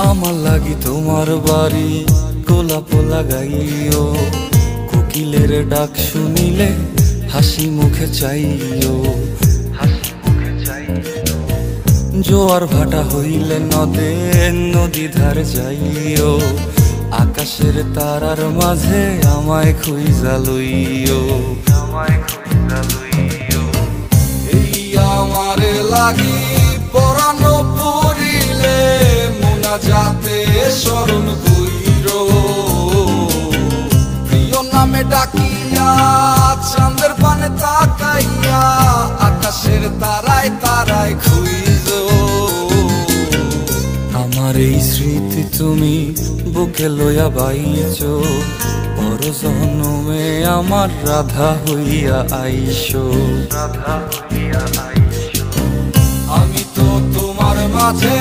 আমার লাগি তোমার বাড়ি গোলাপ লাগাইও, কোকিলের ডাক শুনিলে হাসি মুখে চাইও, জোয়ার ভাটা হইলে নদে নদী ধারে যাইও, আকাশের তারার মাঝে আমায় খুঁজা লইও, এই আমারে লাগি পরানো পড়িলে মুনাজাতে স্মরণ কইরো, প্রিয় নামে ডাকিয়া চাঁদের পানে তাকাইয়া আকাশের তারায় তারায় খুঁজো। আমার এই স্মৃতি তুমি বুকে লইয়া বাইছো, পর জন্মে আমার রাধা হইয়া আইসো, আমি তো তোমার মাঝে